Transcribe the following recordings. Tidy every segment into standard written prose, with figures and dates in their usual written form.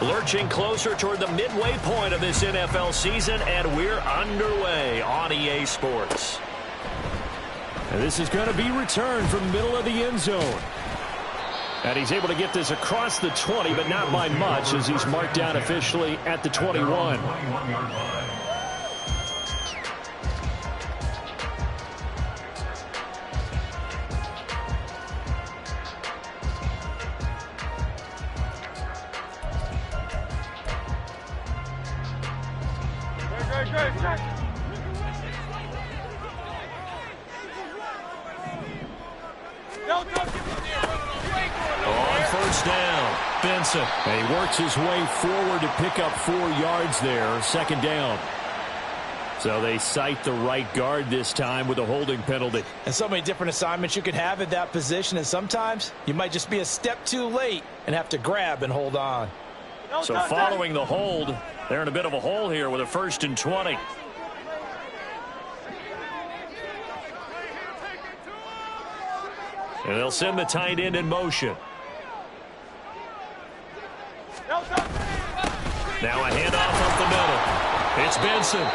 Lurching closer toward the midway point of this NFL season, and we're underway on EA Sports. And this is going to be returned from the middle of the end zone. And he's able to get this across the 20, but not by much, as he's marked down officially at the 21. On first down, Benson. And he works his way forward to pick up 4 yards there, second down. So they cite the right guard this time with a holding penalty. And so many different assignments you can have at that position, and sometimes you might just be a step too late and have to grab and hold on. So following the hold, they're in a bit of a hole here with a 1st and 20. And they'll send the tight end in motion. Now a handoff up the middle. It's Benson.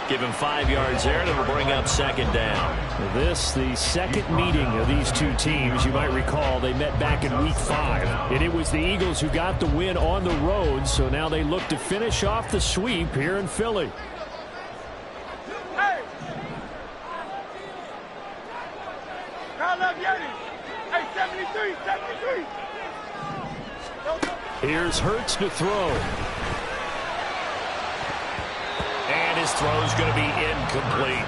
Give him 5 yards there, and it'll bring up second down. This, the second meeting of these two teams. You might recall they met back in Week 5. And it was the Eagles who got the win on the road, so now they look to finish off the sweep here in Philly. Here's Hurts to throw. And his throw's going to be incomplete.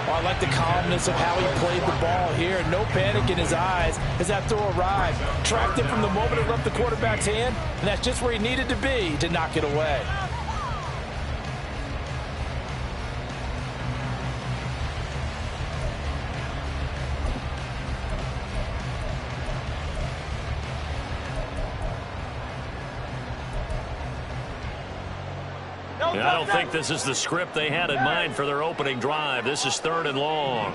Oh, I like the calmness of how he played the ball here. No panic in his eyes as that throw arrived. Tracked it from the moment it left the quarterback's hand, and that's just where he needed to be to knock it away. I don't think this is the script they had in mind for their opening drive. This is 3rd and long.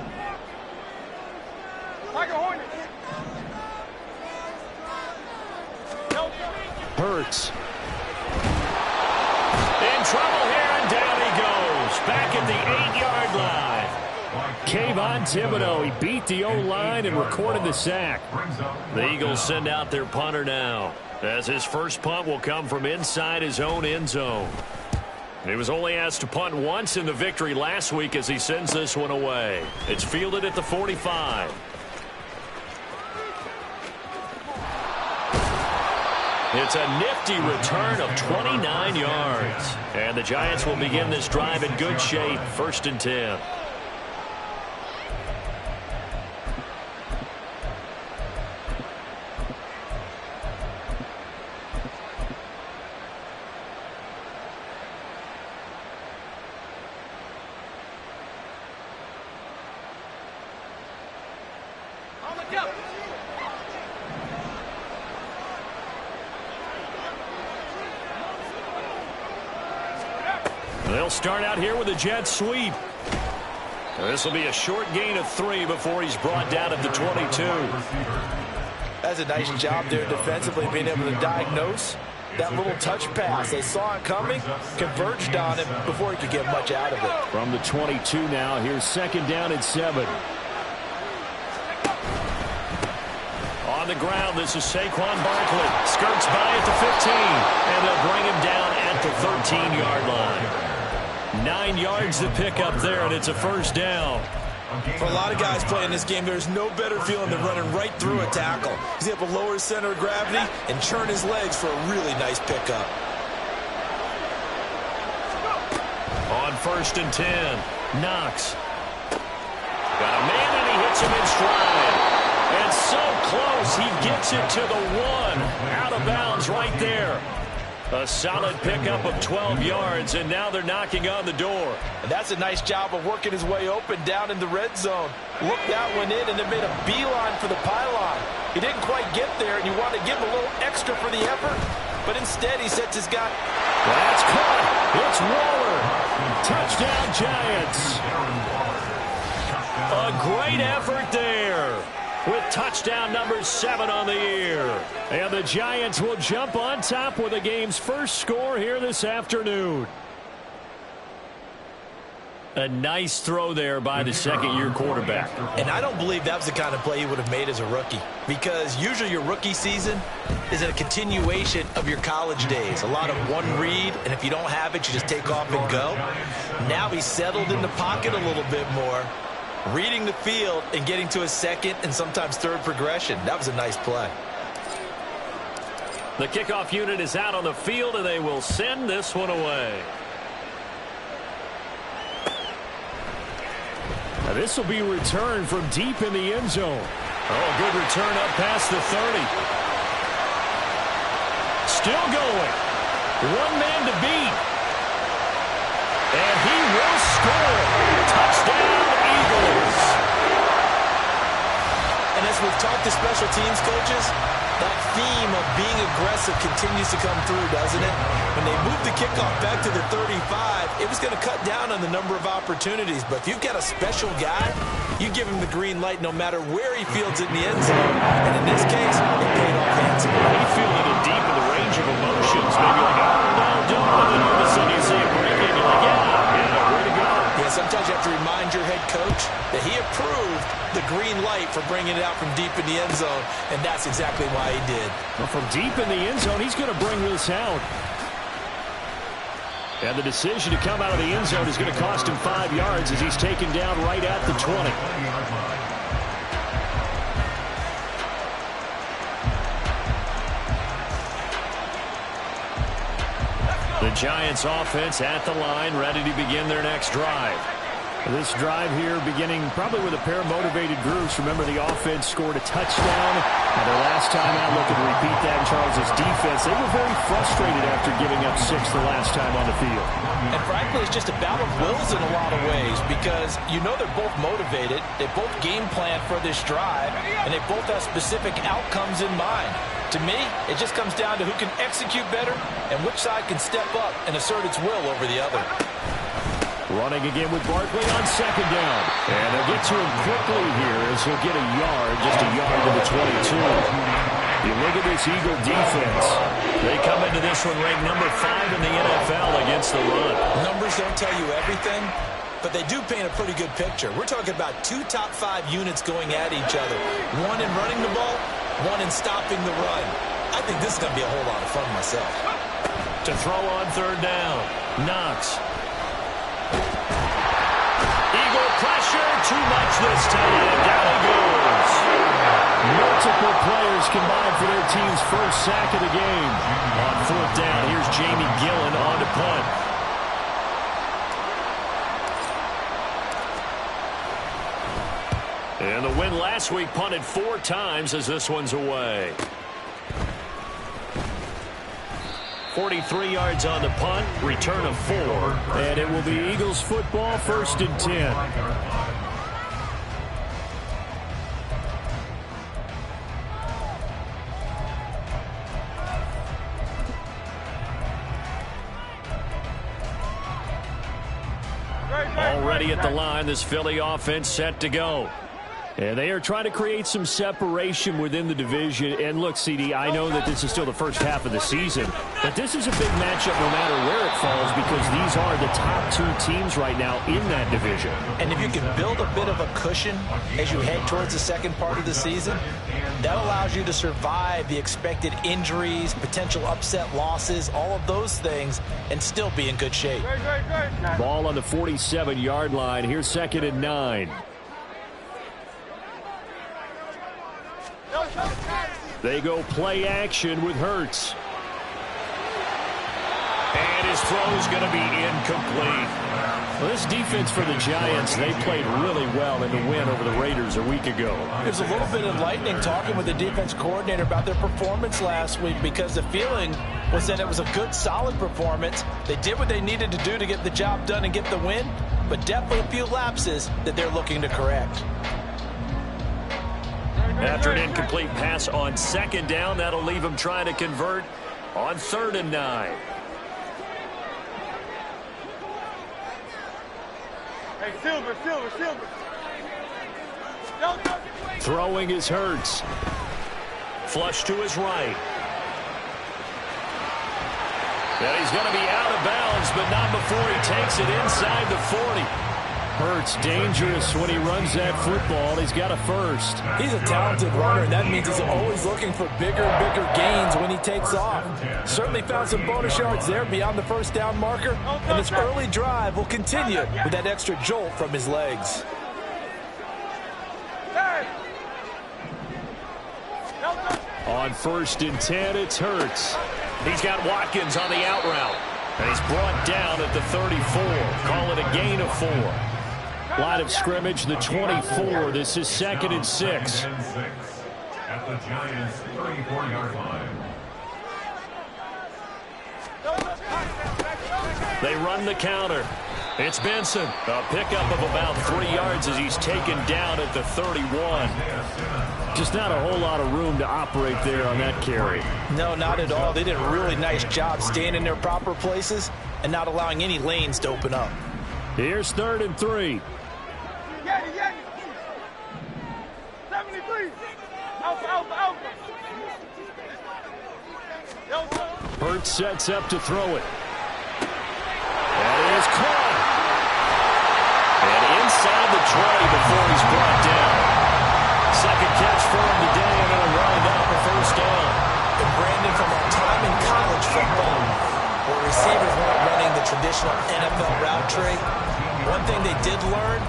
Hurts. In trouble here, and down he goes. Back at the 8-yard line. Kayvon Thibodeaux, he beat the O-line and recorded the sack. The Eagles send out their punter now, as his first punt will come from inside his own end zone. He was only asked to punt once in the victory last week as he sends this one away. It's fielded at the 45. It's a nifty return of 29 yards. And the Giants will begin this drive in good shape. 1st and 10. They'll start out here with a jet sweep. This will be a short gain of 3 before he's brought down at the 22. That's a nice job there defensively, being able to diagnose that little touch pass. They saw it coming, converged on it before he could get much out of it. From the 22 now, here's 2nd down and 7. On the ground, this is Saquon Barkley. Skirts by at the 15, and they'll bring him down at the 13-yard line. 9 yards to pick up there, and it's a 1st down. For a lot of guys playing this game, there's no better feeling than running right through a tackle. He's able to lower his center of gravity and churn his legs for a really nice pickup. On 1st and 10, Knox. Got a man, and he hits him in stride. And so close, he gets it to the 1. Out of bounds right there. A solid pickup of 12 yards, and now they're knocking on the door. And that's a nice job of working his way open down in the red zone. Looked that one in and then made a beeline for the pylon. He didn't quite get there, and you want to give him a little extra for the effort, but instead he sets his guy. That's caught. It's Waller. Touchdown, Giants. A great effort there. with touchdown number 7 on the year. And the Giants will jump on top with the game's first score here this afternoon. A nice throw there by the second-year quarterback. And I don't believe that was the kind of play he would have made as a rookie, because usually your rookie season is a continuation of your college days. A lot of one read, and if you don't have it, you just take off and go. Now he's settled in the pocket a little bit more, reading the field and getting to his second and sometimes third progression. That was a nice play. The kickoff unit is out on the field, and they will send this one away. Now this will be returned from deep in the end zone. Oh, good return up past the 30. Still going. One man to beat. And he will score. Touchdown, Eagles. And as we've talked to special teams coaches, that theme of being aggressive continues to come through, doesn't it? When they moved the kickoff back to the 35, it was going to cut down on the number of opportunities. But if you've got a special guy, you give him the green light no matter where he fields it in the end zone. And in this case, it paid off handsomely. He fielded it deep in the range of emotions. Maybe like, oh, no, don't. And then all of a sudden you see it break in. You're like, yeah, way to go. Yeah, sometimes you have to remind your head coach that he approved the green light for bringing it out from deep in the end zone, and that's exactly why he did. Well, from deep in the end zone, he's going to bring this out. And the decision to come out of the end zone is going to cost him 5 yards as he's taken down right at the 20. The Giants offense at the line, ready to begin their next drive. This drive here beginning probably with a pair of motivated groups. Remember, the offense scored a touchdown. And their last time out, looking to repeat that in Charles' defense. They were very frustrated after giving up 6 the last time on the field. And frankly, it's just a battle of wills in a lot of ways, because you know they're both motivated. They both game plan for this drive, and they both have specific outcomes in mind. To me, it just comes down to who can execute better and which side can step up and assert its will over the other. Running again with Barkley on second down. And they'll get to him quickly here as he'll get a yard, just a yard to the 22. You look at this Eagle defense. They come into this one ranked number 5 in the NFL against the run. Numbers don't tell you everything, but they do paint a pretty good picture. We're talking about 2 top 5 units going at each other. One in running the ball, one in stopping the run. I think this is going to be a whole lot of fun myself. To throw on third down, Knox. Eagle pressure, too much this time. Down he goes. Multiple players combined for their team's first sack of the game. On fourth down, here's Jamie Gillen on to punt. And the win last week punted 4 times as this one's away. 43 yards on the punt, return of 4. And it will be Eagles football, 1st and 10. Already at the line, this Philly offense set to go. And they are trying to create some separation within the division. And look, CD, I know that this is still the first half of the season, but this is a big matchup no matter where it falls, because these are the top 2 teams right now in that division. And if you can build a bit of a cushion as you head towards the second part of the season, that allows you to survive the expected injuries, potential upset losses, all of those things, and still be in good shape. Ball on the 47-yard line. Here's 2nd and 9. They go play action with Hurts. And his throw is going to be incomplete. Well, this defense for the Giants, they played really well in the win over the Raiders a week ago. It was a little bit enlightening talking with the defense coordinator about their performance last week, because the feeling was that it was a good, solid performance. They did what they needed to do to get the job done and get the win, but definitely a few lapses that they're looking to correct. After an incomplete pass on 2nd down, that'll leave him trying to convert on 3rd and 9. Hey, Silver. Throwing is Hurts. Flush to his right. And he's going to be out of bounds, but not before he takes it inside the 40. Hurts dangerous when he runs that football. He's got a first. He's a talented runner, and that means he's always looking for bigger and bigger gains when he takes off. Certainly found some bonus yards there beyond the first down marker, and this early drive will continue with that extra jolt from his legs. On 1st and 10, it's Hurts. He's got Watkins on the out route. And he's brought down at the 34. Call it a gain of 4. Line of scrimmage, the 24. This is 2nd and 6. At the Giants' 34-yard line. They run the counter. It's Benson. A pickup of about 3 yards as he's taken down at the 31. Just not a whole lot of room to operate there on that carry. No, not at all. They did a really nice job staying in their proper places and not allowing any lanes to open up. Here's 3rd and 3. 73. Hurts sets up to throw it. That is caught. And inside the 20 before he's brought down. Second catch for him today, and it'll wind up a first down. And Brandon, from our time in college football, where receivers weren't running the traditional NFL route tree, one thing they did learn,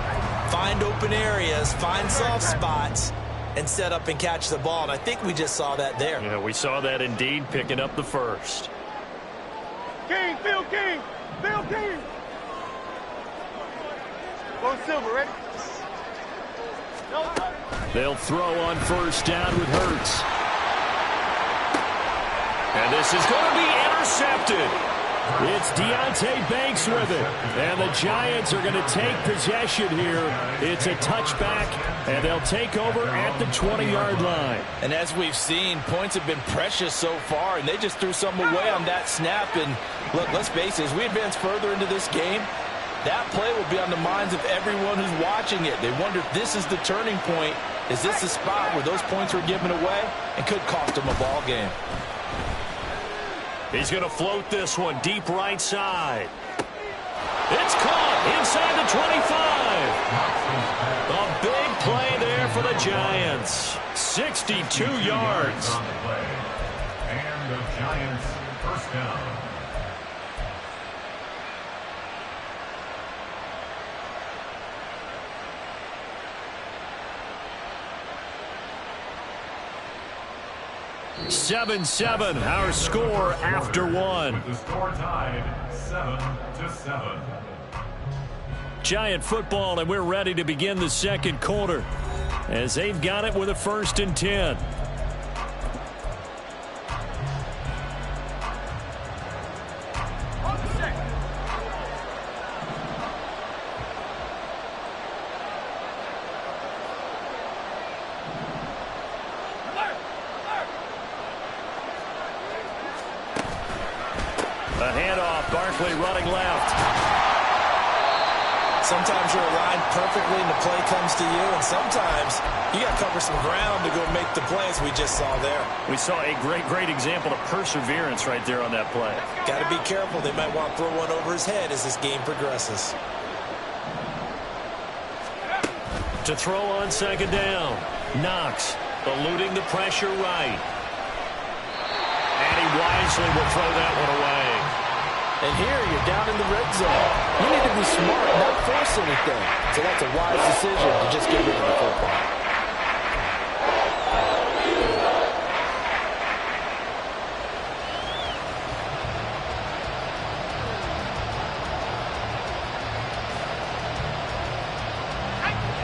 find open areas, find soft spots, and set up and catch the ball. And I think we just saw that there. Yeah, we saw that indeed, picking up the first. King, Phil King. Phil King. Go Silver, ready? They'll throw on 1st down with Hurts. And this is going to be intercepted. It's Deonte Banks with it. And the Giants are going to take possession here. It's a touchback, and they'll take over at the 20-yard line. And as we've seen, points have been precious so far, and they just threw some away on that snap. And look, let's face it, as we advance further into this game, that play will be on the minds of everyone who's watching it. They wonder if this is the turning point. Is this the spot where those points were given away and could cost them a ball game? He's going to float this one deep right side. It's caught inside the 25. A big play there for the Giants. 62 yards. And the Giants' first down. Seven, our score after one. With the score tied 7-7. Giant football, and we're ready to begin the second quarter as they've got it with a 1st and 10. A handoff, Barkley running left. Sometimes you're aligned perfectly and the play comes to you, and sometimes you got to cover some ground to go make the plays we just saw there. We saw a great example of perseverance right there on that play. Got to be careful. They might want to throw one over his head as this game progresses. To throw on 2nd down. Knox eluding the pressure right. And he wisely will throw that one away. And here you're down in the red zone. You need to be smart and not force anything. So that's a wise decision to just get rid of the football.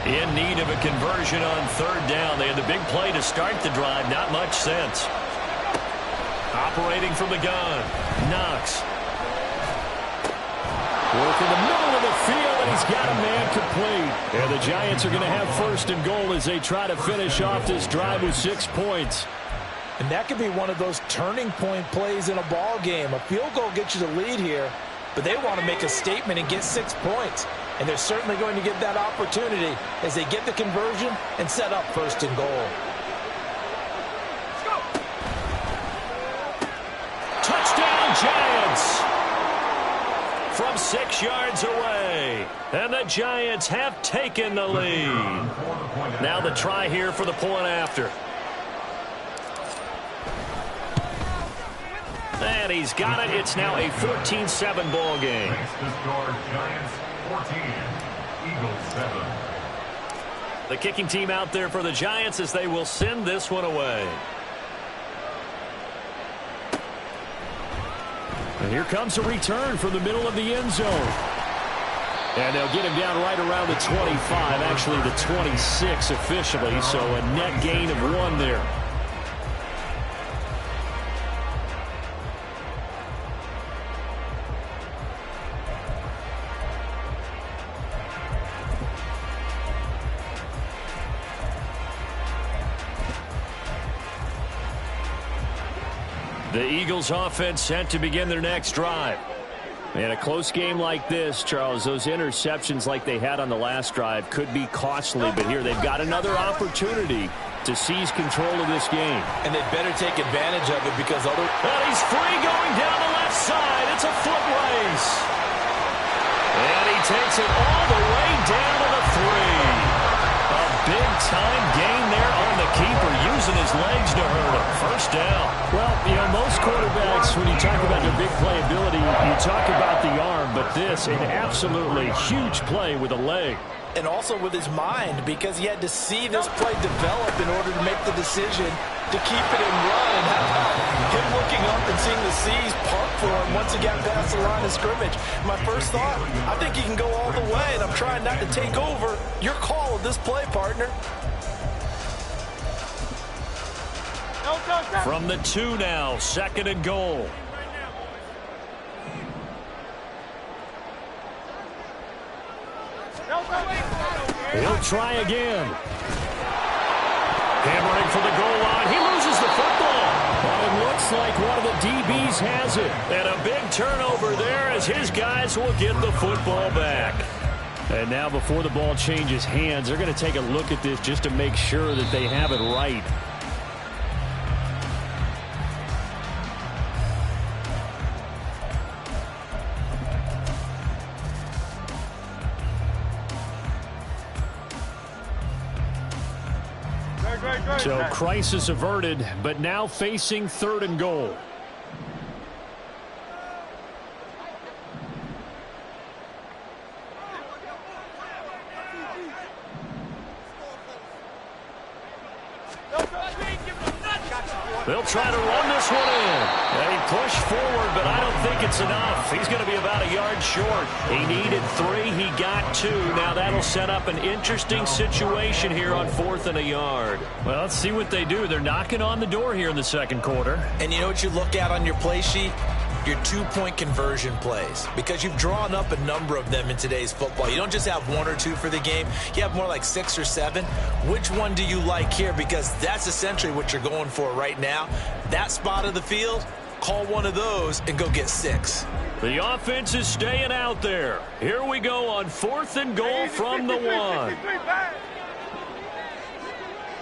In need of a conversion on 3rd down. They had the big play to start the drive. Not much sense. Operating from the gun. Knox. Work in the middle of the field, and he's got a man complete. And the Giants are going to have 1st and goal as they try to finish off this drive with 6 points. And that could be one of those turning point plays in a ball game. A field goal gets you the lead here, but they want to make a statement and get 6 points. And they're certainly going to get that opportunity as they get the conversion and set up 1st and goal. Touchdown, Giants! From 6 yards away. And the Giants have taken the lead. Now the try here for the point after. And he's got it. It's now a 14-7 ball game. Giants 14, Eagles 7. The kicking team out there for the Giants as they will send this one away. And here comes a return from the middle of the end zone. And they'll get him down right around the 25, actually the 26 officially, so a net gain of 1 there. The Eagles offense set to begin their next drive. In a close game like this, Charles, those interceptions like they had on the last drive could be costly, but here they've got another opportunity to seize control of this game. And they better take advantage of it because other... And he's free going down the left side. It's a foot race. And he takes it all the way down to the 3. A big-time gain there on the keeper, using his legs to hurt him. 1st down. Well, you know, most quarterbacks, when you talk about their big playability, you talk about the arm, but this, an absolutely huge play with a leg. And also with his mind, because he had to see this play develop in order to make the decision to keep it in run. And how about him looking up and seeing the C's park for him once he got past the line of scrimmage. My first thought, I think he can go all the way, and I'm trying not to take over. Your call of this play, partner. From the 2 now, 2nd and goal. He'll try again. Hammering for the goal line. He loses the football. Well, it looks like one of the DBs has it. And a big turnover there as his guys will get the football back. And now before the ball changes hands, they're going to take a look at this just to make sure that they have it right. So crisis averted, but now facing 3rd and goal. They'll try to run this one in. And he pushed forward, but I don't think it's enough. He's going to be about a yard short. He needed 3. He got 2. Now that'll set up an interesting situation here on 4th and a yard. Well, let's see what they do. They're knocking on the door here in the 2nd quarter. And you know what you look at on your play sheet? Your 2-point conversion plays, because you've drawn up a number of them in today's football. You don't just have 1 or 2 for the game. You have more like 6 or 7. Which one do you like here? Because that's essentially what you're going for right now. That spot of the field, call one of those and go get 6. The offense is staying out there. Here we go on 4th and goal from the 1.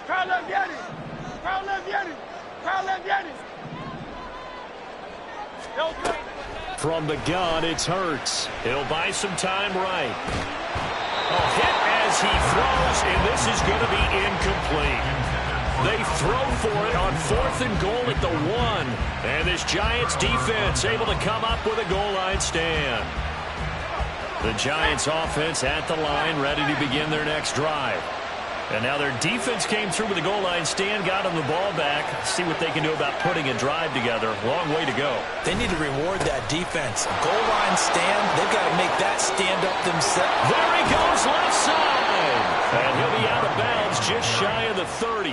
Crowd left Yanni. Crowd left Yanni. Crowd left Yanni. From the gun, it's Hurts. He'll buy some time right. A hit as he throws, and this is going to be incomplete. They throw for it on 4th and goal at the 1. And this Giants defense able to come up with a goal line stand. The Giants offense at the line, ready to begin their next drive. And now their defense came through with a goal line stand, got them the ball back. See what they can do about putting a drive together. Long way to go. They need to reward that defense. Goal line stand, they've got to make that stand up themselves. There he goes, left side. And he'll be out of bounds just shy of the 30.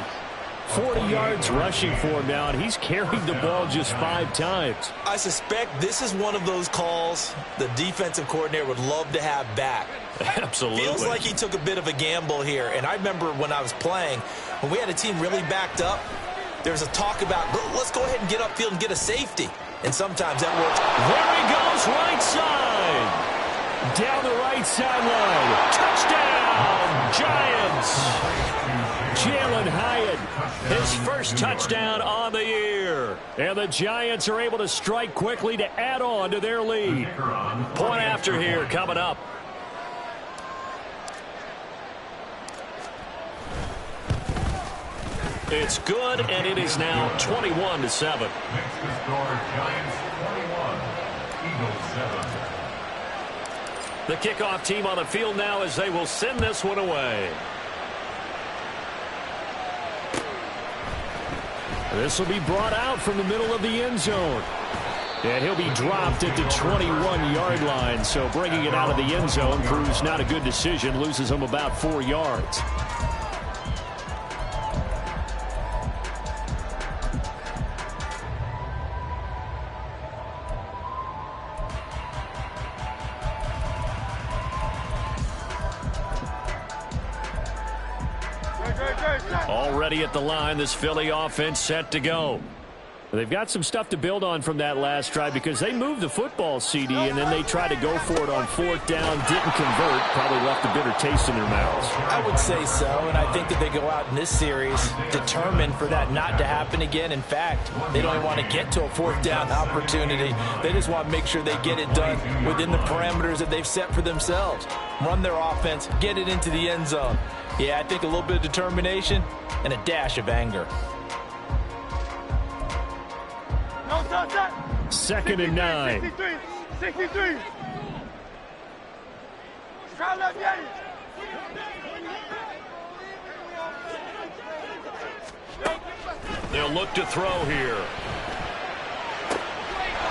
40 yards rushing for him now, and he's carried the ball just 5 times. I suspect this is one of those calls the defensive coordinator would love to have back. Absolutely. Feels like he took a bit of a gamble here. And I remember when I was playing, when we had a team really backed up, there was a talk about, let's go ahead and get upfield and get a safety. And sometimes that works. There he goes, right side. Down the right sideline. Touchdown, Giants. Jalen Hyatt, his first touchdown on the year. And the Giants are able to strike quickly to add on to their lead. Point after here coming up. It's good, and it is now 21-7. Next to score, Giants 21, Eagles 7. The kickoff team on the field now as they will send this one away. This will be brought out from the middle of the end zone. And he'll be dropped at the 21-yard line. So bringing it out of the end zone proves not a good decision. Loses him about 4 yards. Already at the line, this Philly offense set to go. They've got some stuff to build on from that last drive because they moved the football, CD, and then they tried to go for it on 4th down, didn't convert, probably left a bitter taste in their mouths. I would say so, and I think that they go out in this series determined for that not to happen again. In fact, they don't even want to get to a 4th down opportunity. They just want to make sure they get it done within the parameters that they've set for themselves. Run their offense, get it into the end zone. Yeah, I think a little bit of determination and a dash of anger. Second and 9. 63. Try left, get it. They'll look to throw here.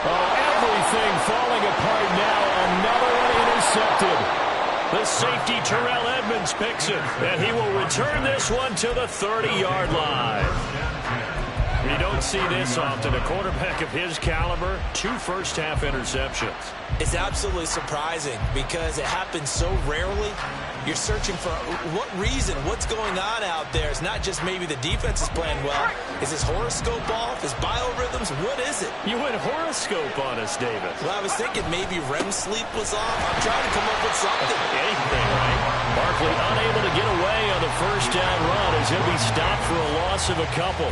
Oh, everything falling apart now. Another one intercepted. The safety, Terrell Edmonds, picks it, and he will return this one to the 30-yard line. You don't see this often. A quarterback of his caliber, 2 first-half interceptions. It's absolutely surprising because it happens so rarely. You're searching for what reason, what's going on out there. It's not just maybe the defense is playing well. Is his horoscope off? His biorhythms? What is it? You went horoscope on us, David. Well, I was thinking maybe REM sleep was off. I'm trying to come up with something. Anything, right? Barkley unable to get away on the first down run as he'll be stopped for a loss of a couple.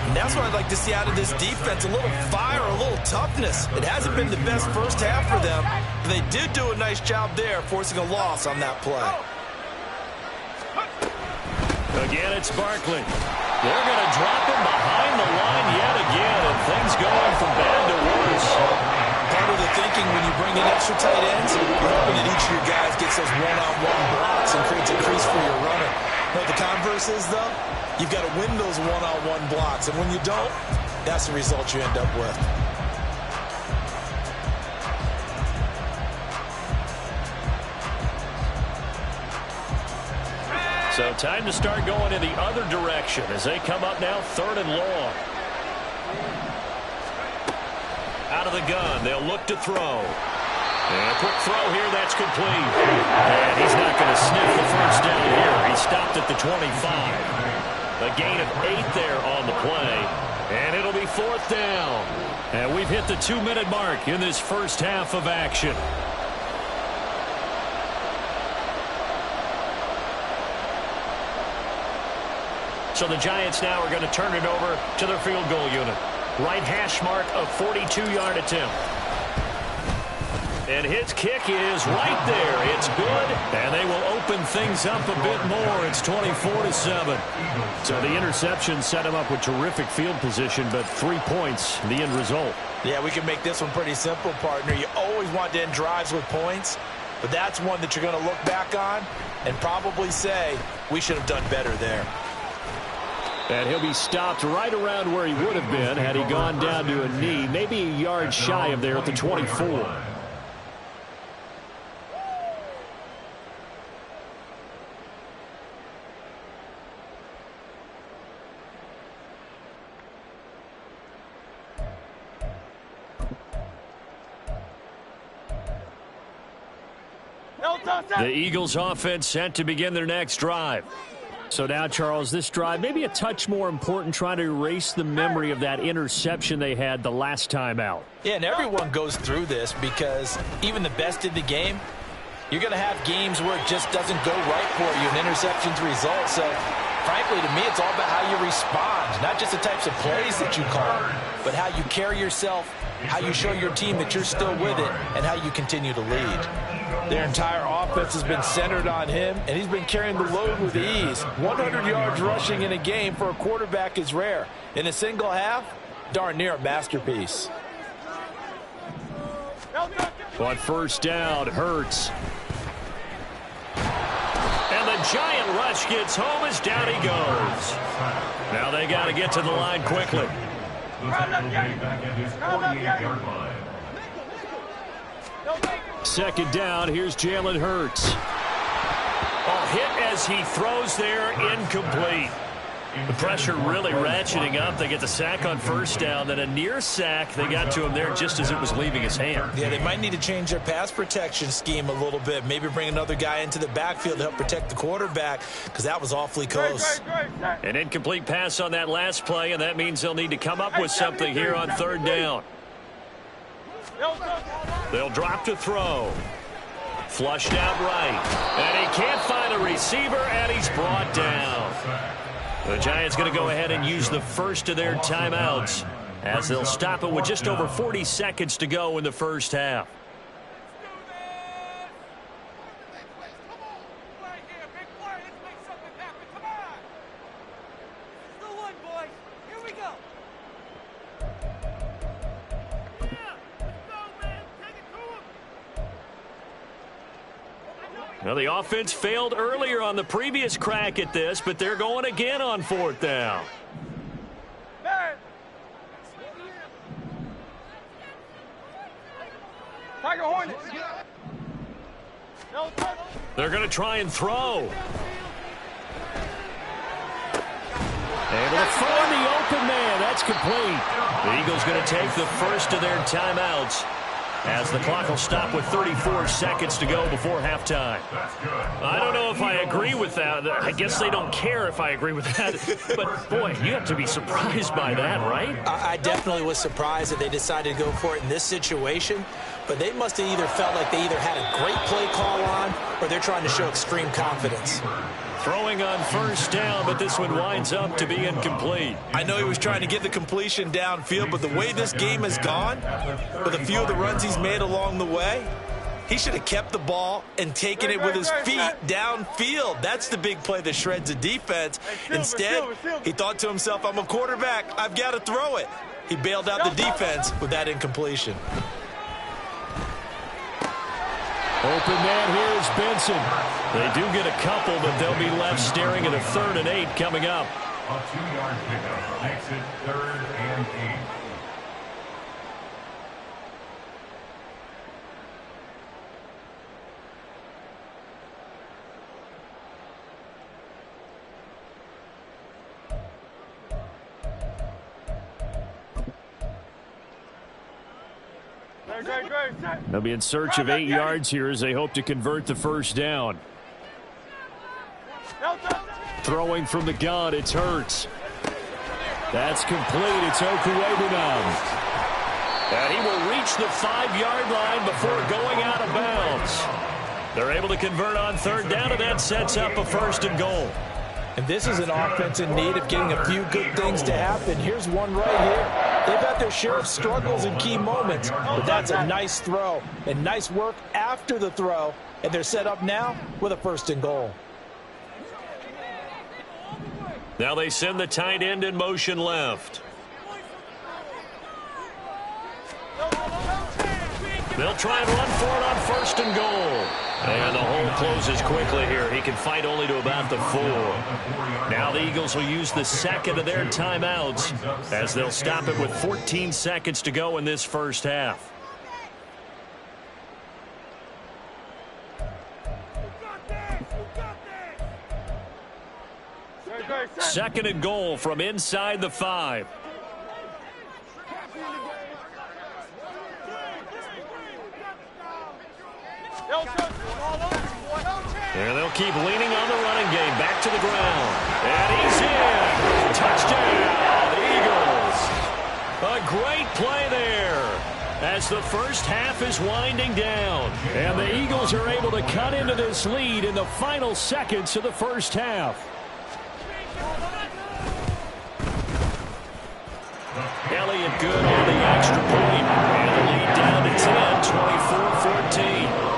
And that's what I'd like to see out of this defense, a little fire, a little toughness. It hasn't been the best first half for them, but they did do a nice job there, forcing a loss on that play. Again, it's Barkley. They're going to drop him behind the line yet again, and things going from bad to worse. Part of the thinking when you bring in extra tight ends, you're hoping that each of your guys gets those one-on-one blocks and creates a crease for your runner. But the converse is, though, you've got to win those one-on-one blocks, and when you don't, that's the result you end up with. So time to start going in the other direction as they come up now 3rd and long. Out of the gun, they'll look to throw. And a quick throw here, that's complete. And he's not going to sniff the first down here. He stopped at the 25. A gain of 8 there on the play. And it'll be 4th down. And we've hit the 2-minute mark in this first half of action. So the Giants now are going to turn it over to their field goal unit. Right hash mark of 42-yard attempt. And his kick is right there. It's good, and they will open things up a bit more. It's 24-7. So the interception set him up with terrific field position, but 3 points, the end result. Yeah, we can make this one pretty simple, partner. You always want to end drives with points, but that's one that you're going to look back on and probably say, we should have done better there. And he'll be stopped right around where he would have been had he gone down to a knee, maybe a yard shy of there at the 24. The Eagles offense set to begin their next drive. So now, Charles, this drive maybe a touch more important, trying to erase the memory of that interception they had the last time out. Yeah, and everyone goes through this because even the best in the game, You're going to have games where it just doesn't go right for you, and interceptions result. So, frankly, to me, it's all about how you respond, not just the types of plays that you call, but how you carry yourself, how you show your team that you're still with it, and how you continue to lead. Their entire offense has been centered on him, and he's been carrying the load with ease. 100 yards rushing in a game for a quarterback is rare. In a single half, darn near a masterpiece. On first down, Hurts. And the giant rush gets home as down he goes. Now they got to get to the line quickly. Second down, here's Jalen Hurts. Hit as he throws there, incomplete. The pressure really ratcheting up. They get the sack on first down, then a near sack. They got to him there just as it was leaving his hand. Yeah, they might need to change their pass protection scheme a little bit. Maybe bring another guy into the backfield to help protect the quarterback, because that was awfully close. An incomplete pass on that last play, and that means they'll need to come up with something here on third down. They'll drop to throw. Flushed out right. And he can't find a receiver, and he's brought down. The Giants going to go ahead and use the first of their timeouts as they'll stop it with just over 40 seconds to go in the first half. Well, the offense failed earlier on the previous crack at this, but they're going again on fourth down. Tiger Hornets. They're going to try and throw. Able to find the open man. That's complete. The Eagles going to take the first of their timeouts as the clock will stop with 34 seconds to go before halftime. I don't know if I agree with that. I guess they don't care if I agree with that. But, boy, you have to be surprised by that, right? I definitely was surprised that they decided to go for it in this situation. But they must have either felt like they either had a great play call on or they're trying to show extreme confidence. Throwing on first down, but this one winds up to be incomplete. I know he was trying to get the completion downfield, but the way this game has gone, with a few of the runs he's made along the way, he should have kept the ball and taken it with his feet downfield. That's the big play that shreds the defense. Instead, he thought to himself, I'm a quarterback. I've got to throw it. He bailed out the defense with that incompletion. Open man here is Benson. They do get a couple, but they'll be left staring at a 3rd and 8 coming up. A 2-yard pickup makes it 3rd and 8. They'll be in search of 8 yards here as they hope to convert the first down. Throwing from the gun, it's Hurts. That's complete. It's Okuegbunam. And he will reach the 5-yard line before going out of bounds. They're able to convert on third down, and that sets up a 1st and goal. And this is an offense in need of getting a few good things to happen. Here's one right here. They've had their share of struggles in key moments, but that's a nice throw and nice work after the throw. And they're set up now with a 1st and goal. Now they send the tight end in motion left. They'll try and run for it on 1st and goal. And the hole closes quickly here. He can fight only to about the 4. Now the Eagles will use the 2nd of their timeouts as they'll stop it with 14 seconds to go in this first half. Second and goal from inside the 5. And they'll keep leaning on the running game. Back to the ground. And he's in. Touchdown, Eagles. A great play there. as the first half is winding down. And the Eagles are able to cut into this lead in the final seconds of the first half. Elliott good on the extra point. And the lead down to 10, 24-14.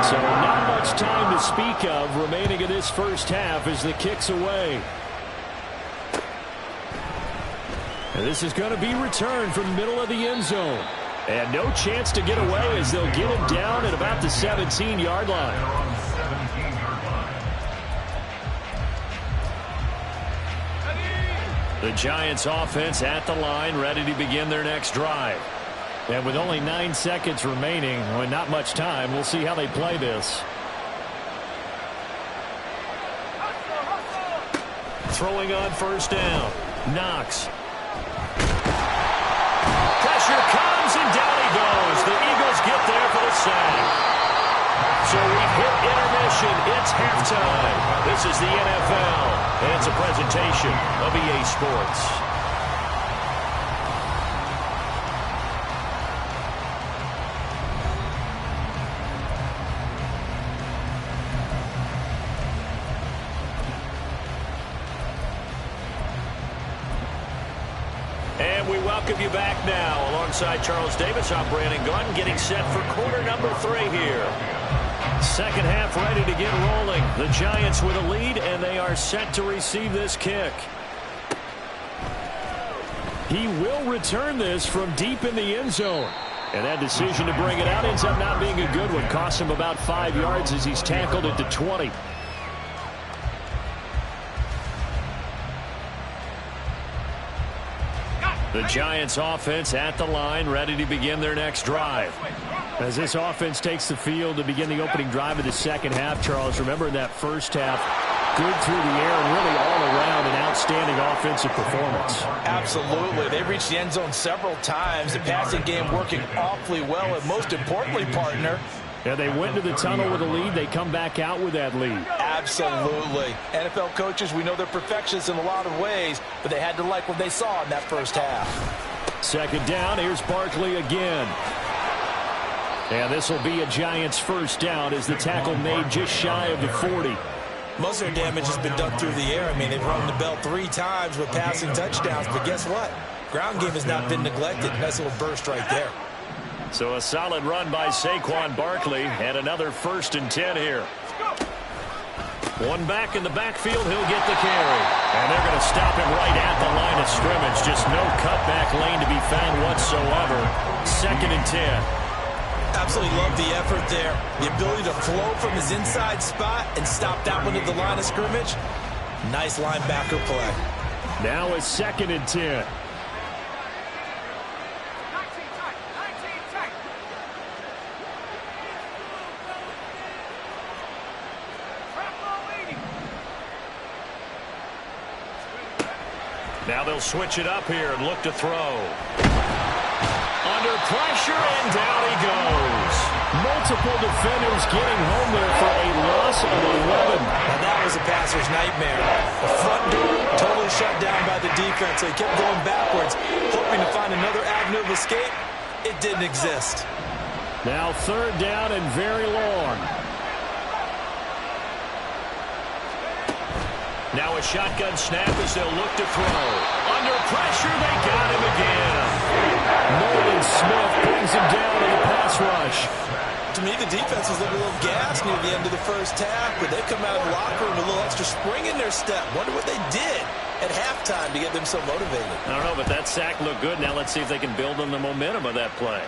So not much time to speak of remaining in this first half as the kick's away. And this is going to be returned from the middle of the end zone. And no chance to get away as they'll get him down at about the 17-yard line. The Giants offense at the line, ready to begin their next drive. And with only 9 seconds remaining, well, not much time, we'll see how they play this. Throwing on first down. Knox. Pressure comes and down he goes. The Eagles get there for the sack. So we've hit intermission. It's halftime. This is the NFL, and it's a presentation of EA Sports. And we welcome you back now. Alongside Charles Davis, I'm Brandon Gaudin, getting set for quarter number 3 here. Second half ready to get rolling. The Giants with a lead, and they are set to receive this kick. He will return this from deep in the end zone. And that decision to bring it out ends up not being a good one. Cost him about 5 yards as he's tackled at the 20. The Giants offense at the line, ready to begin their next drive. As this offense takes the field to begin the opening drive of the second half, Charles, remember in that first half, good through the air and really all around an outstanding offensive performance. Absolutely. They reached the end zone several times. The passing game working awfully well, and most importantly, partner, yeah, they went to the tunnel with a lead. They come back out with that lead. Absolutely. NFL coaches, we know they're perfectionists in a lot of ways, but they had to like what they saw in that first half. Second down, here's Barkley again. And this will be a Giants first down as the tackle made just shy of the 40. Most of their damage has been done through the air. I mean, they've run the bell 3 times with passing touchdowns, but guess what? Ground game has not been neglected. Nice little burst right there. So a solid run by Saquon Barkley, and another 1st and 10 here. One back in the backfield, he'll get the carry. And they're going to stop him right at the line of scrimmage. Just no cutback lane to be found whatsoever. 2nd and 10. Absolutely love the effort there. The ability to flow from his inside spot and stop that one at the line of scrimmage. Nice linebacker play. Now it's 2nd and 10. Now they'll switch it up here and look to throw. Under pressure, and down he goes. Multiple defenders getting home there for a loss of 11. And that was a passer's nightmare. The front door totally shut down by the defense. They kept going backwards, hoping to find another avenue of escape. It didn't exist. Now 3rd down and very long. Now a shotgun snap as they'll look to throw. Under pressure, they got him again. Nolan Smith brings him down in the pass rush. To me, the defense was looking a little gassed near the end of the first half, but they come out of the locker room with a little extra spring in their step. Wonder what they did at halftime to get them so motivated. I don't know, but that sack looked good. Now let's see if they can build on the momentum of that play.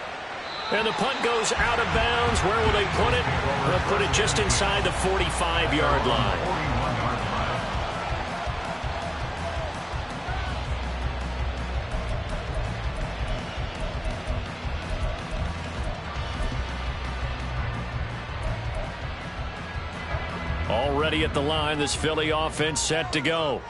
And the punt goes out of bounds. Where will they put it? They'll put it just inside the 45-yard line. Already at the line, this Philly offense set to go.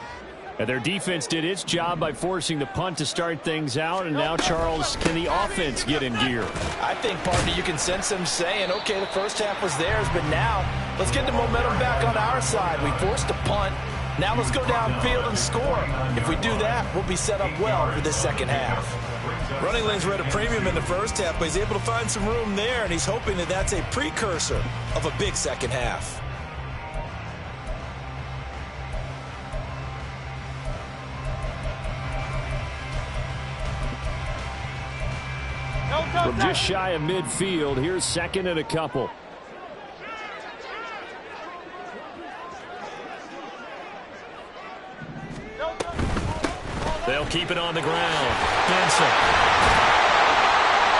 And their defense did its job by forcing the punt to start things out. And now, Charles, can the offense get in gear? I think, partner, you can sense them saying, okay, the first half was theirs, but now let's get the momentum back on our side. We forced a punt. Now let's go downfield and score. If we do that, we'll be set up well for this second half. Running lanes were at a premium in the first half, but he's able to find some room there, and he's hoping that that's a precursor of a big second half. From just shy of midfield, here's second and a couple. They'll keep it on the ground. Vincent.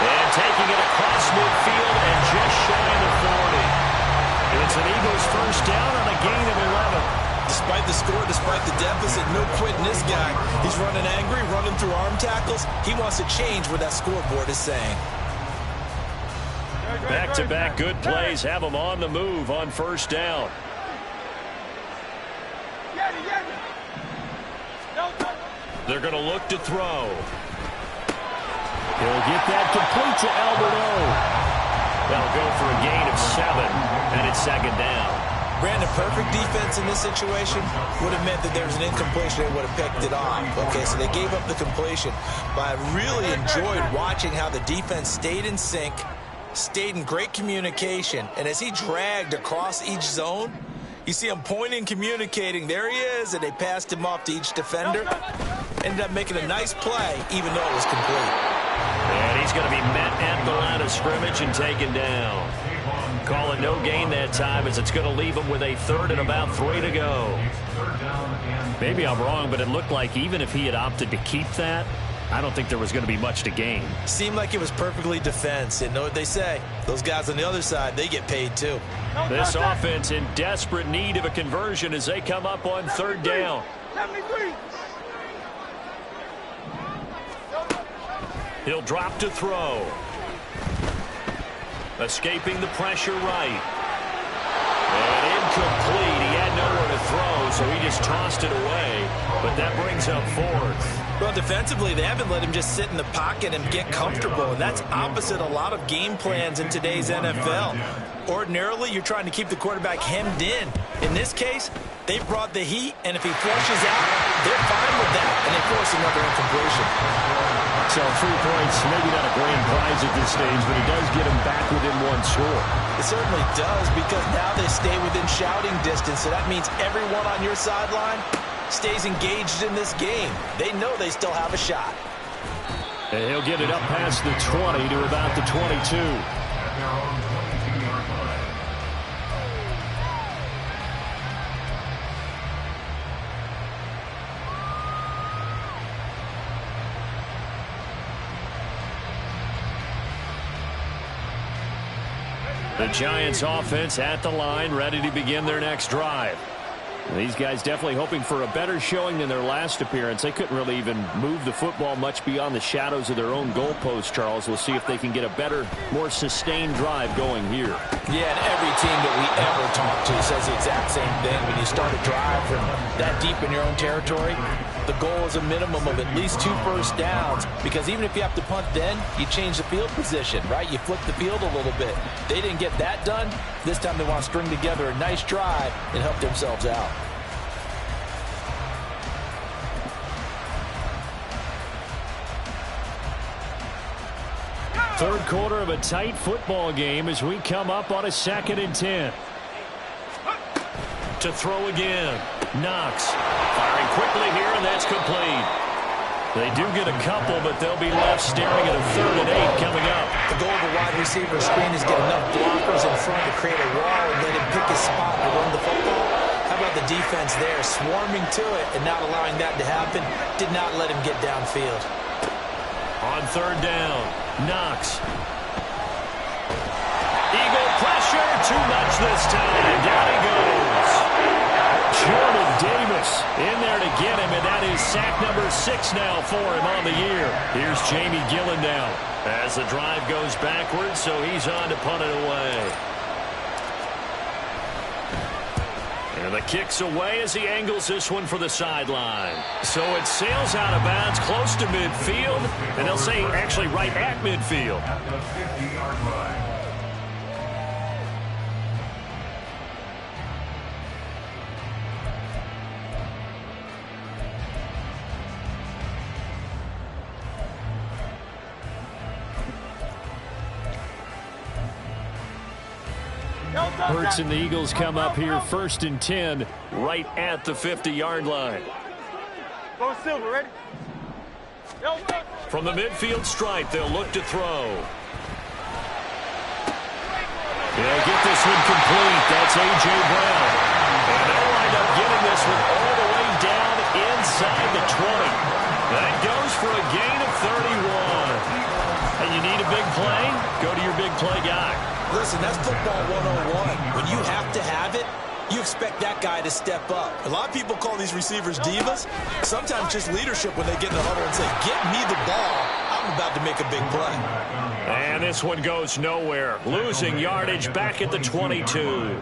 And taking it across midfield and just shy of the 40. It's an Eagles first down on a gain of 11. Despite the score, despite the deficit, no quitting this guy. He's running angry, running through arm tackles. He wants to change what that scoreboard is saying. Back-to-back good plays have him on the move on first down. They're going to look to throw. He'll get that complete to Alberto. They'll go for a gain of 7, and it's second down. Brandon, perfect defense in this situation would have meant that there was an incompletion. They would have picked it off. Okay, so they gave up the completion. But I really enjoyed watching how the defense stayed in sync, stayed in great communication, and as he dragged across each zone, you see him pointing, communicating. There he is, and they passed him off to each defender. Ended up making a nice play, even though it was complete. And he's going to be met at the line of scrimmage and taken down. Call it no gain that time, as it's going to leave him with a third and about 3 to go. Maybe I'm wrong, but it looked like even if he had opted to keep that, I don't think there was going to be much to gain. Seemed like it was perfectly defense. And know what they say? Those guys on the other side, they get paid too. This offense in desperate need of a conversion as they come up on third down. He'll drop to throw. Escaping the pressure right. And incomplete. He had nowhere to throw, so he just tossed it away. But that brings up fourth. Well, defensively, they haven't let him just sit in the pocket and get comfortable, and that's opposite a lot of game plans in today's NFL. Ordinarily, you're trying to keep the quarterback hemmed in. In this case, they brought the heat, and if he flushes out, they're fine with that, and they force another incompletion. So 3 points, maybe not a grand prize at this stage, but it does get him back within 1 score. It certainly does, because now they stay within shouting distance, so that means everyone on your sideline stays engaged in this game. They know they still have a shot. And he'll get it up past the 20 to about the 22. The Giants offense at the line, ready to begin their next drive. These guys definitely hoping for a better showing than their last appearance. They couldn't really even move the football much beyond the shadows of their own goalpost, Charles. We'll see if they can get a better, more sustained drive going here. Yeah, and every team that we ever talk to says the exact same thing. When you start a drive from that deep in your own territory, the goal is a minimum of at least 2 first downs, because even if you have to punt then, you change the field position, right? You flip the field a little bit. They didn't get that done. This time they want to string together a nice drive and help themselves out. Third quarter of a tight football game as we come up on a 2nd and 10. To throw again. Knox firing quickly here, and that's complete. They do get a couple, but they'll be left staring at a 3rd and 8 coming up. The goal of a wide receiver screen is get enough blockers in front to create a wall and let him pick his spot to run the football. How about the defense there, swarming to it and not allowing that to happen? Did not let him get downfield. On third down, Knox. Eagle pressure, too much this time. Down he goes. Jordan Davis in there to get him, and that is sack number 6 now for him on the year. Here's Jamie Gillen now. As the drive goes backwards, so he's on to punt it away. And the kick's away as he angles this one for the sideline. So it sails out of bounds close to midfield, and they'll say actually right at midfield. At the 50-yard line. Hurts and the Eagles come up here 1st and 10 right at the 50-yard line. Go Silver, ready? From the midfield stripe, they'll look to throw. They'll get this one complete. That's A.J. Brown. And they'll wind up getting this one all the way down inside the 20. That goes for a gain of 31. And you need a big play? Go to your big play guy. Listen, that's football 101. When you have to have it, you expect that guy to step up. A lot of people call these receivers divas. Sometimes just leadership when they get in the huddle and say, get me the ball. I'm about to make a big play. And this one goes nowhere. Losing yardage back at the 22.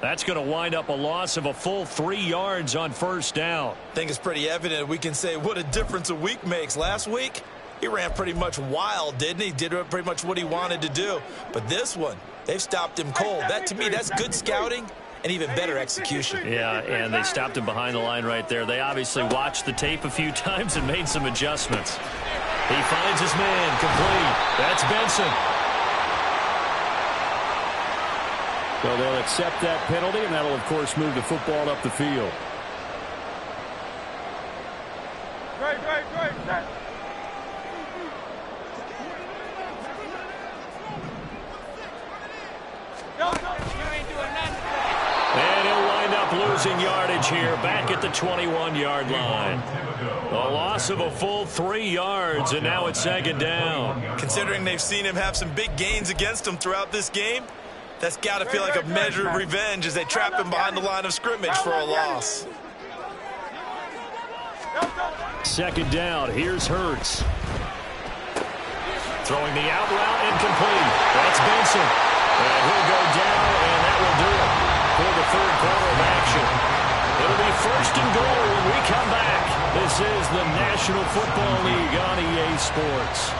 That's going to wind up a loss of a full 3 yards on 1st down. I think it's pretty evident we can say what a difference a week makes. Last week, he ran pretty much wild, didn't he? Did pretty much what he wanted to do. But this one, they've stopped him cold. That, to me, that's good scouting and even better execution. Yeah, and they stopped him behind the line right there. They obviously watched the tape a few times and made some adjustments. He finds his man complete. That's Benson. So they'll accept that penalty, and that'll, of course, move the football up the field. Great, set. And he'll wind up losing yardage here back at the 21-yard line. A loss of a full 3 yards, and now it's 2nd down. Considering they've seen him have some big gains against him throughout this game, that's got to feel like a measure of revenge as they trap him behind the line of scrimmage for a loss. 2nd down. Here's Hurts. Throwing the out route incomplete. That's Benson. And he'll go down, and that will do it for the 3rd quarter of action. It'll be 1st and goal when we come back. This is the National Football League on EA Sports.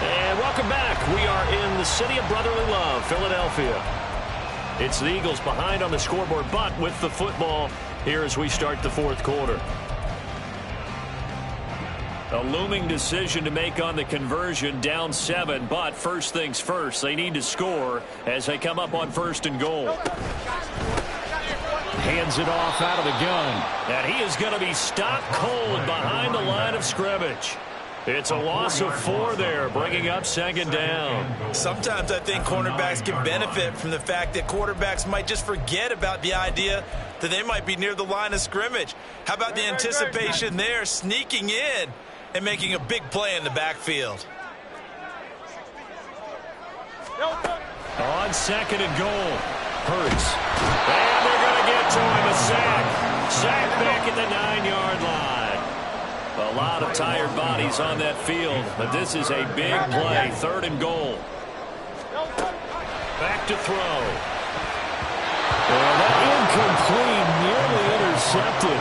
And welcome back. We are in the city of brotherly love, Philadelphia. It's the Eagles behind on the scoreboard, but with the football here as we start the 4th quarter. A looming decision to make on the conversion, down 7, but first things first, they need to score as they come up on 1st and goal. Hands it off out of the gun. And he is going to be stopped cold behind the line of scrimmage. It's a loss of 4 there, bringing up 2nd down. Sometimes I think cornerbacks can benefit from the fact that quarterbacks might just forget about the idea that they might be near the line of scrimmage. How about the anticipation there, sneaking in and making a big play in the backfield? On 2nd and goal, Hurts. And they're going to get to him, a sack. Sack back at the 9-yard line. A lot of tired bodies on that field, but this is a big play. 3rd and goal. Back to throw. And that incomplete, nearly intercepted.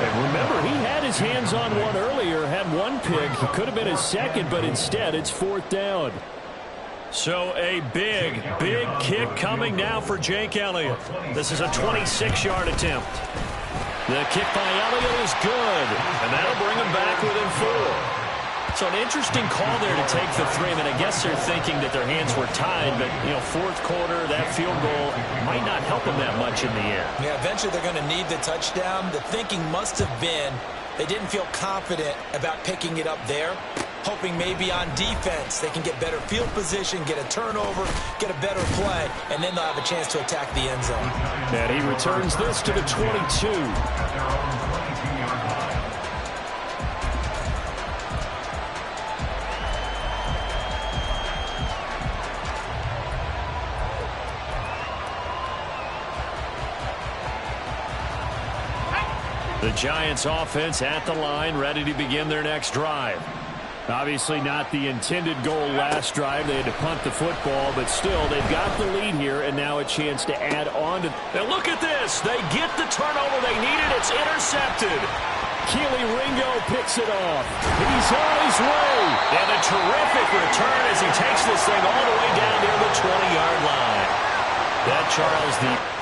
And remember, he had his hands on one earlier, had one pick. It could have been his 2nd, but instead it's 4th down. So a big kick coming now for Jake Elliott. This is a 26-yard attempt. The kick by Elliott is good, and that'll bring him back within 4. So an interesting call there to take the 3. I mean, I guess they're thinking that their hands were tied, but, 4th quarter, that field goal might not help them that much in the end. Yeah, eventually they're going to need the touchdown. The thinking must have been they didn't feel confident about picking it up there, hoping maybe on defense they can get better field position, get a turnover, get a better play, and then they'll have a chance to attack the end zone. And he returns this to the 22. The Giants offense at the line, ready to begin their next drive. Obviously not the intended goal last drive. They had to punt the football, but still, they've got the lead here, and now a chance to add on to. Now look at this. They get the turnover they needed. It's intercepted. Keely Ringo picks it off. He's on his way. And a terrific return as he takes this thing all the way down near the 20-yard line. That Charles the.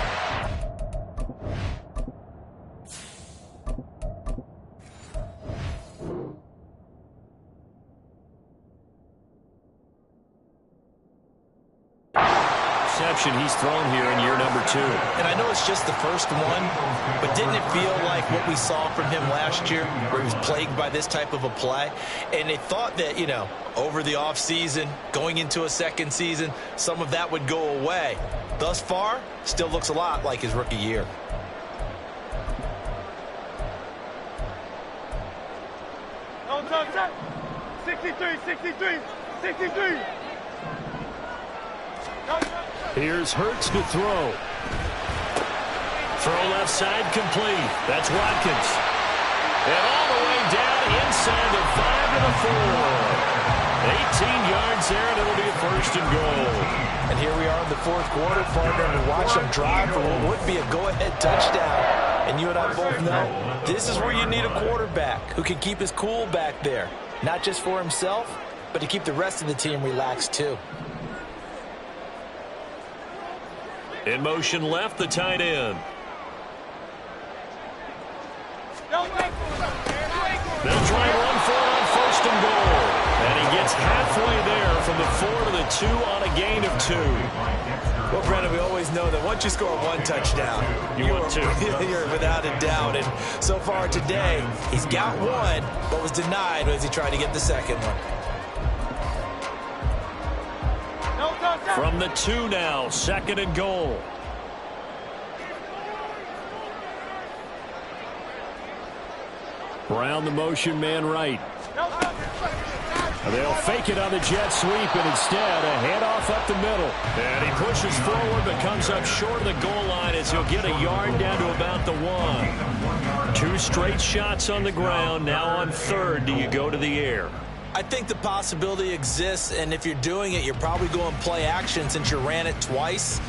interception he's thrown here in year number 2. And I know it's just the first one, but didn't it feel like what we saw from him last year, where he was plagued by this type of a play? And they thought that, you know, over the offseason, going into a second season, some of that would go away. Thus far, still looks a lot like his rookie year. No touch. 63, 63, 63. Here's Hurts to throw. Throw left side complete. That's Watkins. And all the way down inside the 5 to the 4. 18 yards there, and it'll be a first and goal. And here we are in the fourth quarter, partner, and watch them drive for what would be a go-ahead touchdown. And you and I both know this is where you need a quarterback who can keep his cool back there. Not just for himself, but to keep the rest of the team relaxed too. In motion left, the tight end. No way. They'll try run for it on first and goal. And he gets halfway there from the 4 to the 2 on a gain of 2. Well, Brendan, we always know that once you score one touchdown, you want two. You're without a doubt. And so far today, he's got one, but was denied as he tried to get the second one. No touch. From the 2 now, second and goal. Brown the motion man right. No touch. They'll fake it on the jet sweep, and instead a handoff up the middle. And he pushes forward but comes up short of the goal line as he'll get a yard down to about the 1. 2 straight shots on the ground. Now on third, do you go to the air? I think the possibility exists, and if you're doing it, you're probably going play action since you ran it twice.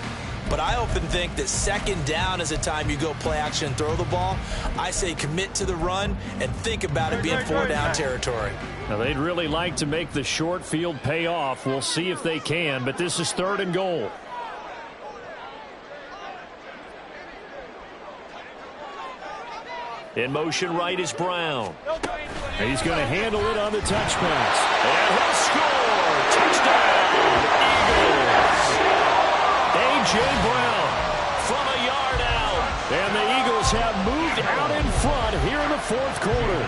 But I often think that second down is a time you go play action and throw the ball. I say commit to the run and think about it being 4-down territory. Now, they'd really like to make the short field pay off. We'll see if they can, but this is third and goal. In motion right is Brown. He's going to handle it on the touch pass. And he'll score! Touchdown, Eagles! A.J. Brown from a yard out. And the Eagles have moved out in front here in the fourth quarter.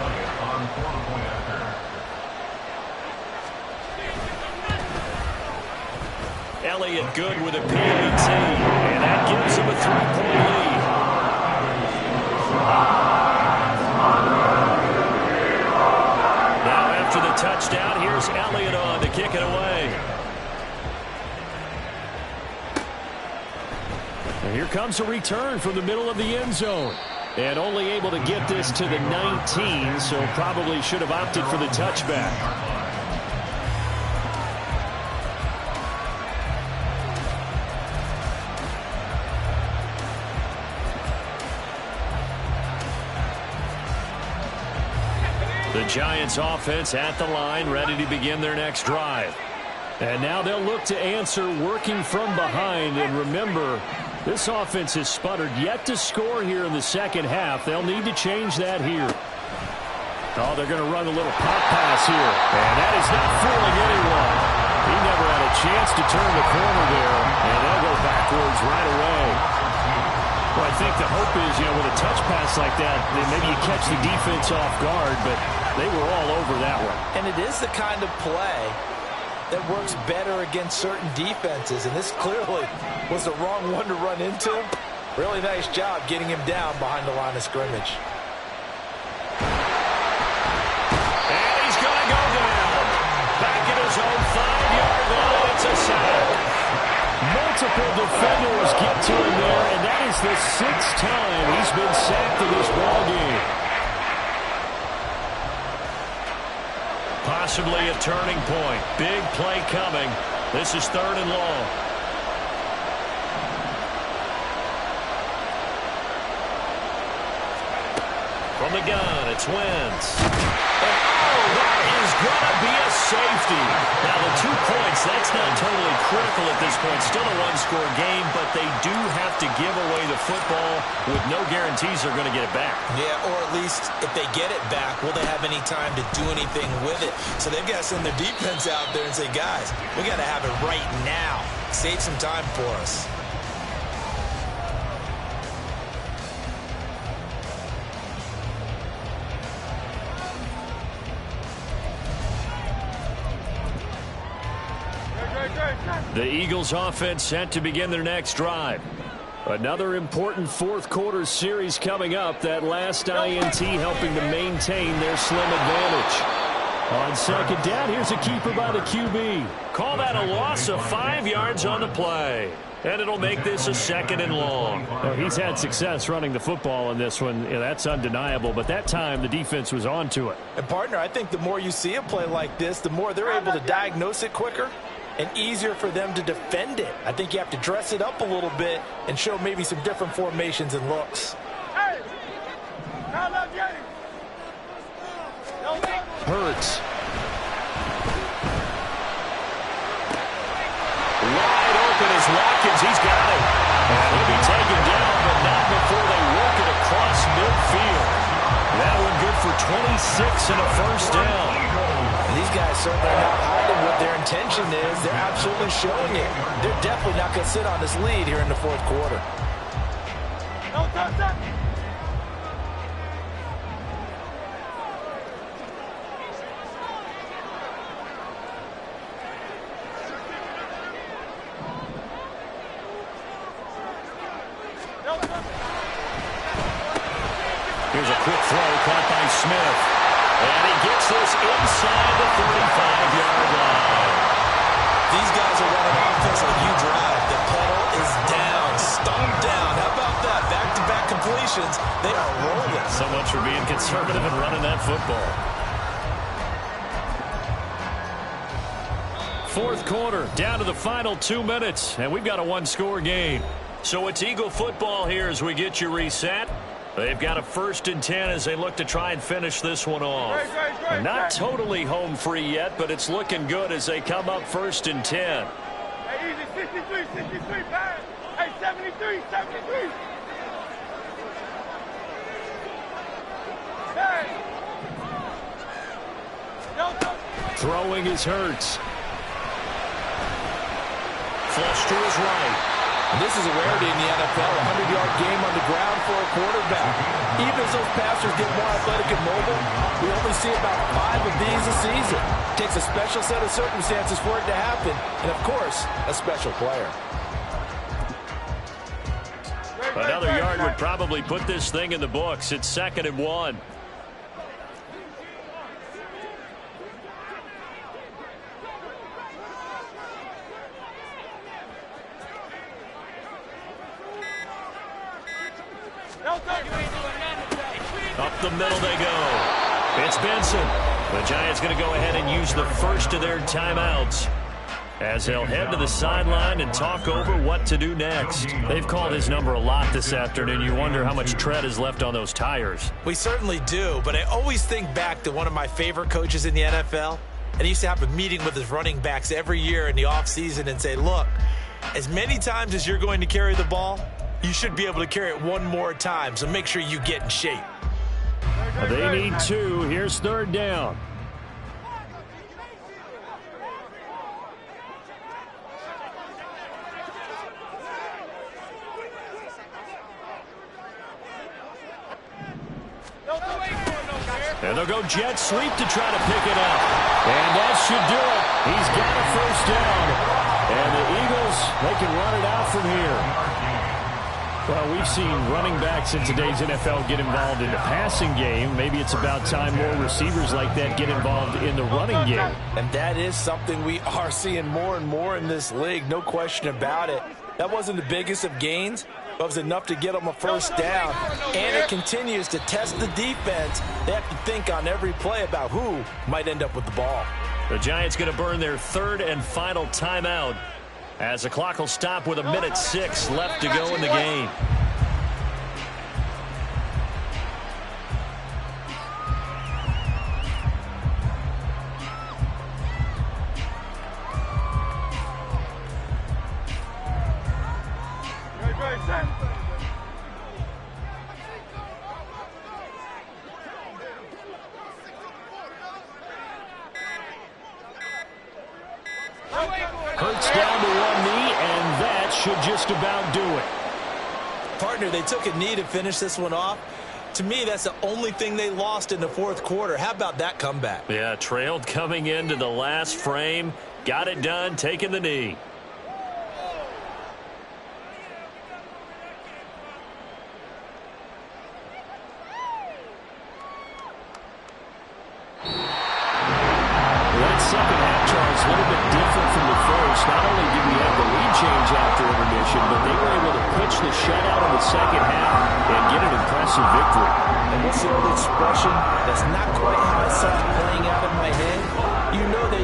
Elliott good with a PAT, and that gives him a 3-point lead. Now after the touchdown, here's Elliott on to kick it away. And here comes a return from the middle of the end zone. And only able to get this to the 19, so probably should have opted for the touchback. The Giants offense at the line, ready to begin their next drive. And now they'll look to answer working from behind. And remember, this offense has sputtered yet to score here in the second half. They'll need to change that here. Oh, they're going to run a little pop pass here. And that is not fooling anyone. He never had a chance to turn the corner there. And they'll go backwards right away. Well, I think the hope is, you know, with a touch pass like that, maybe you catch the defense off guard, but they were all over that one. And it is the kind of play that works better against certain defenses, and this clearly was the wrong one to run into. Really nice job getting him down behind the line of scrimmage. And he's going to go down. Back at his own 5-yard line, it's a sack. Multiple defenders get to him there, and that is the 6th time he's been sacked in this ballgame. Possibly a turning point. Big play coming. This is third and long. From the gun, it's Wentz. And oh, that is going to be a safety. Now, the 2 points, that's not totally critical at this point. Still a one-score game, but they do have to give away the football with no guarantees they're going to get it back. Yeah, or at least if they get it back, will they have any time to do anything with it? So they've got to send their defense out there and say, guys, we got to have it right now. Save some time for us. The Eagles offense set to begin their next drive. Another important fourth quarter series coming up. That last INT helping to maintain their slim advantage. On second down, here's a keeper by the QB. Call that a loss of 5 yards on the play. And it'll make this a 2nd and long. Well, he's had success running the football in this one. Yeah, that's undeniable. But that time, the defense was on to it. And, partner, I think the more you see a play like this, the more they're able to diagnose it quicker and easier for them to defend it. I think you have to dress it up a little bit and show maybe some different formations and looks. Hurts. Wide open is Watkins. He's got it. And he'll be taken down, but not before they work it across midfield. That one good for 26 and a first down. And these guys certainly are not hiding what their intention is. They're absolutely showing it. They're definitely not going to sit on this lead here in the fourth quarter. Here's a quick throw caught by Smith. And he gets this inside the 35-yard line. These guys are running offense like you drive. The pedal is down, stomped down. How about that? Back-to-back completions. They are rolling. So much for being conservative and running that football. Fourth quarter, down to the final 2 minutes, and we've got a one-score game. So it's Eagle football here as we get you reset. They've got a 1st and 10 as they look to try and finish this one off. Not totally home free yet, but it's looking good as they come up 1st and 10. Hey, easy, 63, pass. Hey, 73. Hey. Throwing is Hurts. Flush to his right. This is a rarity in the NFL, a 100-yard game on the ground for a quarterback. Even as those passers get more athletic and mobile, we only see about 5 of these a season. It takes a special set of circumstances for it to happen, and, of course, a special player. Another yard would probably put this thing in the books. It's 2nd and 1. Up the middle they go. It's Benson. The Giants going to go ahead and use the first of their timeouts as they'll head to the sideline and talk over what to do next. They've called his number a lot this afternoon. You wonder how much tread is left on those tires. We certainly do, but I always think back to one of my favorite coaches in the NFL. And he used to have a meeting with his running backs every year in the offseason and say, look, as many times as you're going to carry the ball, you should be able to carry it one more time, so make sure you get in shape. They need 2. Here's 3rd down. And they'll go jet sweep to try to pick it up. And that should do it. He's got a first down. And the Eagles, they can run it out from here. Well, we've seen running backs in today's NFL get involved in the passing game. Maybe it's about time more receivers like that get involved in the running game. And that is something we are seeing more and more in this league, no question about it. That wasn't the biggest of gains, but it was enough to get them a first down. And it continues to test the defense. They have to think on every play about who might end up with the ball. The Giants going to burn their 3rd and final timeout as the clock will stop with 1:06 left to go in the game. Hurts down to one knee, and that should just about do it. Partner, they took a knee to finish this one off. To me, that's the only thing they lost in the fourth quarter. How about that comeback? Yeah, trailed coming into the last frame. Got it done, taking the knee. That second half, Charles, a little bit different from the first. Not only did we have the lead change after intermission, but they were able to pitch the shutout in the second half and get an impressive victory. And what's the old expression? That's not quite how I saw it playing out in my head. You know they did.